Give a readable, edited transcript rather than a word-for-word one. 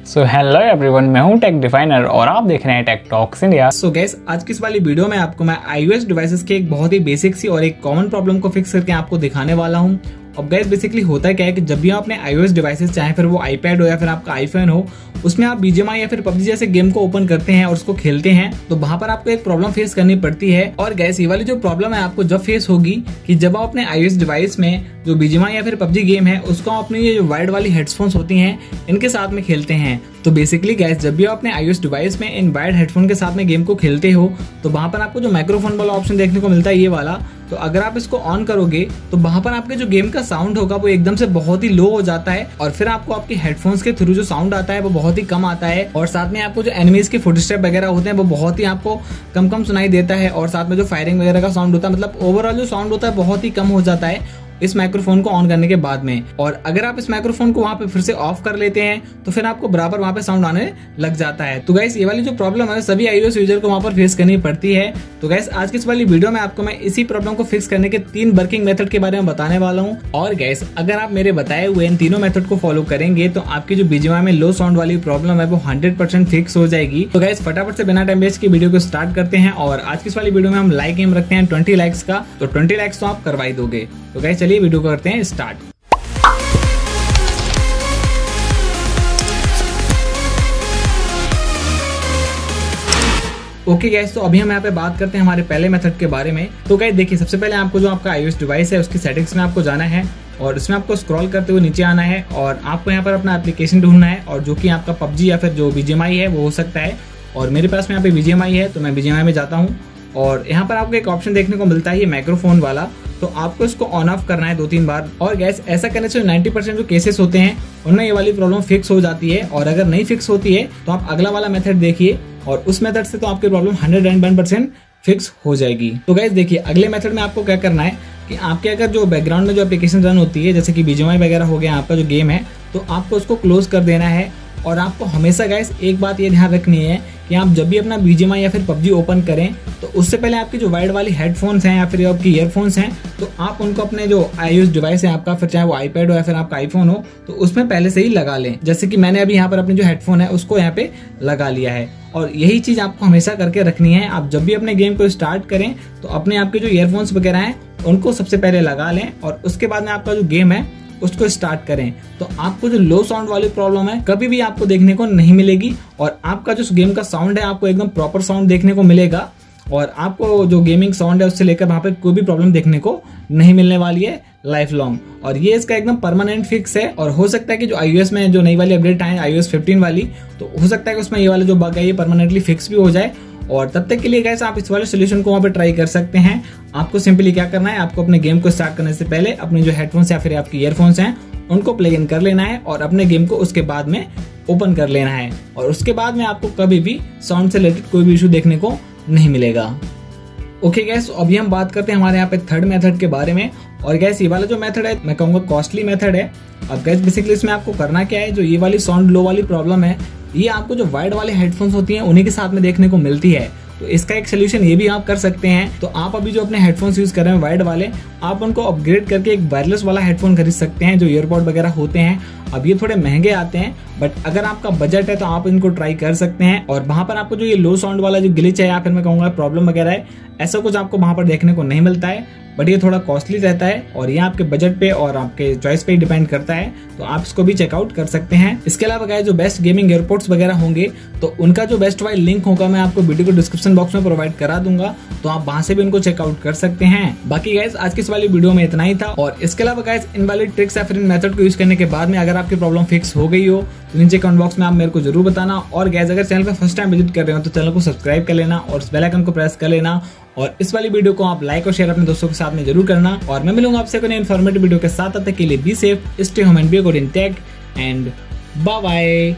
So hello everyone, मैं हूं take definer और आप देख रहे हैं tech talks India. So guys, आज की इस वाली वीडियो में आपको मैं iOS डिवाइसेस के एक बहुत ही बेसिक सी और एक कॉमन प्रॉब्लम को फिक्स करके आपको दिखाने वाला हूं। अब गाइस बेसिकली होता क्या है कि जब भी आप अपने iOS डिवाइसेस, चाहे फिर वो iPad हो या फिर आपका iPhone हो, उसमें आप BGMI या फिर PUBG जैसे गेम को ओपन करते हैं और उसको खेलते हैं तो वहां पर आपको एक प्रॉब्लम फेस करनी पड़ती है। और गाइस ये वाली जो प्रॉब्लम है आपको जब फेस होगी कि जब आप अपने iOS डिवाइस में जो BGMI या फिर PUBG गेम है उसको अपनी ये जो वायर्ड वाली हेडफोन्स होती हैं इनके साथ में खेलते हैं। तो बेसिकली गाइस जब भी आप अपने iOS डिवाइस में इन वायर्ड हेडफोन के साथ में गेम को खेलते हो तो वहां पर आपको जो माइक्रोफोन वाला ऑप्शन देखने को मिलता है, ये वाला, तो अगर आप इसको ऑन करोगे तो वहां पर आपके जो गेम का साउंड होगा वो एकदम से बहुत ही लो हो जाता है और फिर आपको आपके हेडफोन्स के थ्रू जो साउंड आता है वो बहुत ही कम आता है। और साथ में आपको जो एनिमीज के फुटस्टेप वगैरह होते हैं वो बहुत ही आपको कम सुनाई देता है और साथ में जो फायरिंग वगैरह का साउंड होता है, मतलब ओवरऑल जो साउंड होता है बहुत ही कम हो जाता है इस माइक्रोफोन को ऑन करने के बाद में। और अगर आप इस माइक्रोफोन को वहां पे फिर से ऑफ कर लेते हैं तो फिर आपको बराबर वहां पे साउंड आने लग जाता है। तो गाइस ये वाली जो प्रॉब्लम है सभी iOS यूजर को वहां पर फेस करनी पड़ती है। तो गाइस आज की इस वाली वीडियो में आपको मैं इसी प्रॉब्लम को फिक्स करने के 3 वर्किंग मेथड के बारे में बताने वाला हूँ। और गाइस अगर आप मेरे बताए हुए इन तीनों मेथड को फॉलो करेंगे तो आपकी जो BGMI में लो साउंड वाली प्रॉब्लम है वो 100% फिक्स हो जाएगी। तो गाइस फटाफट से बिना टाइम वेस्ट की वीडियो को स्टार्ट करते हैं। और आज की इस वाली वीडियो में हम लाइक एम रखते हैं 20 लाइक्स का, तो 20 लाइक्स तो आप करवाई दोगे। तो गाइस चलिए वीडियो को करते हैं स्टार्ट। ओके गाइस, तो अभी हम यहाँ पे बात करते हैं हमारे पहले मेथड के बारे में। तो गाइस देखिए, सबसे पहले आपको जो आपका iOS डिवाइस है उसकी सेटिंग्स में आपको जाना है और इसमें आपको स्क्रॉल करते हुए नीचे आना है और आपको यहाँ पर अपना एप्लीकेशन ढूंढना है और जो कि आपका PUBG या फिर जो BGMI है वो हो सकता है। और मेरे पास में यहाँ पे BGMI है तो मैं BGMI में जाता हूँ और यहाँ पर आपको एक ऑप्शन देखने को मिलता है ये माइक्रोफोन वाला, तो आपको इसको ऑन ऑफ करना है 2-3 बार। और गैस ऐसा करने से 90% जो केसेस होते हैं उनमें ये वाली प्रॉब्लम फिक्स हो जाती है। और अगर नहीं फिक्स होती है तो आप अगला वाला मेथड देखिए और उस मेथड से तो आपकी प्रॉब्लम 101% फिक्स हो जाएगी। तो गैस देखिए, अगले मेथड में आपको क्या करना है कि आपके अगर जो बैकग्राउंड में जो एप्लीकेशन रन होती है जैसे कि BGMI वगैरह हो गया आपका जो गेम है, तो आपको उसको क्लोज कर देना है। और आपको हमेशा गाइस एक बात ये ध्यान रखनी है कि आप जब भी अपना BGMI या फिर PUBG ओपन करें तो उससे पहले आपकी जो वायर्ड वाली हेडफोन्स हैं या फिर आपकी ईयरफोन्स हैं तो आप उनको अपने जो iOS डिवाइस है आपका, फिर चाहे वो iPad हो या फिर आपका iPhone हो, तो उसमें पहले से ही लगा लें। जैसे कि मैंने अभी यहाँ पर अपनी जो हेडफोन है उसको यहाँ पे लगा लिया है। और यही चीज आपको हमेशा करके रखनी है। आप जब भी अपने गेम को स्टार्ट करें तो अपने आपके जो ईयरफोन्स वगैरह हैं उनको सबसे पहले लगा लें और उसके बाद में आपका जो गेम है उसको स्टार्ट करें। तो आपको जो लो साउंड वाली प्रॉब्लम है कभी भी आपको देखने को नहीं मिलेगी और आपका जो गेम का साउंड है आपको एकदम प्रॉपर साउंड देखने को मिलेगा और आपको जो गेमिंग साउंड है उससे लेकर वहां पे कोई भी प्रॉब्लम देखने को नहीं मिलने वाली है लाइफ लॉन्ग। और ये इसका एकदम परमानेंट फिक्स है। और हो सकता है कि जो iOS में जो नई वाली अपडेट आए iOS 15 वाली, तो हो सकता है कि उसमें ये वाला जो बग है ये परमानेंटली फिक्स भी हो जाए। और तब तक के लिए गाइस आप इस वाले सोल्यूशन को वहाँ पे ट्राई कर सकते हैं। आपको सिंपली क्या करना है, आपको अपने गेम को स्टार्ट करने से पहले अपने जो हेडफोन्स या फिर आपकी ईयरफोन्स हैं उनको प्लग इन कर लेना है और अपने गेम को उसके बाद में ओपन कर लेना है। और उसके बाद में आपको कभी भी साउंड से रिलेटेड कोई भी इशू देखने को नहीं मिलेगा। ओके गैस, अभी हम बात करते हैं हमारे यहाँ पे थर्ड मेथड के बारे में। और गैस ये वाला जो मेथड है मैं कहूँगा कॉस्टली मेथड है। अब गैस बेसिकली इसमें आपको करना क्या है, जो ये वाली साउंड लो वाली प्रॉब्लम है ये आपको जो वायर्ड वाले हेडफोन्स होती हैं उन्हीं के साथ में देखने को मिलती है। तो इसका एक सोल्यूशन ये भी आप कर सकते हैं। तो आप अभी जो अपने हेडफोन्स यूज कर रहे हैं वायर्ड वाले, आप उनको अपग्रेड करके एक वायरलेस वाला हेडफोन खरीद सकते हैं जो ईयरपॉड वगैरह होते हैं। अब ये थोड़े महंगे आते हैं बट अगर आपका बजट है तो आप इनको ट्राई कर सकते हैं। और वहां पर आपको जो ये लो साउंड वाला जो ग्लिच है या फिर मैं कहूँगा प्रॉब्लम वगैरह है, ऐसा कुछ आपको वहां पर देखने को नहीं मिलता है। बट ये थोड़ा कॉस्टली रहता है और ये आपके बजट पे और आपके चॉइस पे डिपेंड करता है, तो आप इसको भी चेकआउट कर सकते हैं। इसके अलावा गाइस जो बेस्ट गेमिंग एयरपोर्ट्स वगैरह होंगे तो उनका जो बेस्ट वाइल लिंक होगा मैं आपको वीडियो को डिस्क्रिप्शन बॉक्स में प्रोवाइड करा दूंगा, तो आप वहां से भी उनको चेकआउट कर सकते हैं। बाकी गाइस आज की इस वाली वीडियो में इतना ही था। और इसके अलावा गाइस इन वाली ट्रिक्स या फिर इन मेथड को यूज करने के बाद में अगर आपकी प्रॉब्लम फिक्स हो गई हो तो नीचे कमेंट बॉक्स में आप मेरे को जरूर बताना। और गाइस अगर चैनल पर फर्स्ट टाइम विजिट कर रहे हो तो चैनल को सब्सक्राइब कर लेना और बेल आइकन को प्रेस कर लेना। और इस वाली वीडियो को आप लाइक और शेयर अपने दोस्तों के साथ में जरूर करना। और मैं मिलूंगा आपसे कोई इन्फॉर्मेटिव वीडियो के साथ। तब तक के लिए be safe, stay home and be good in tech and bye bye.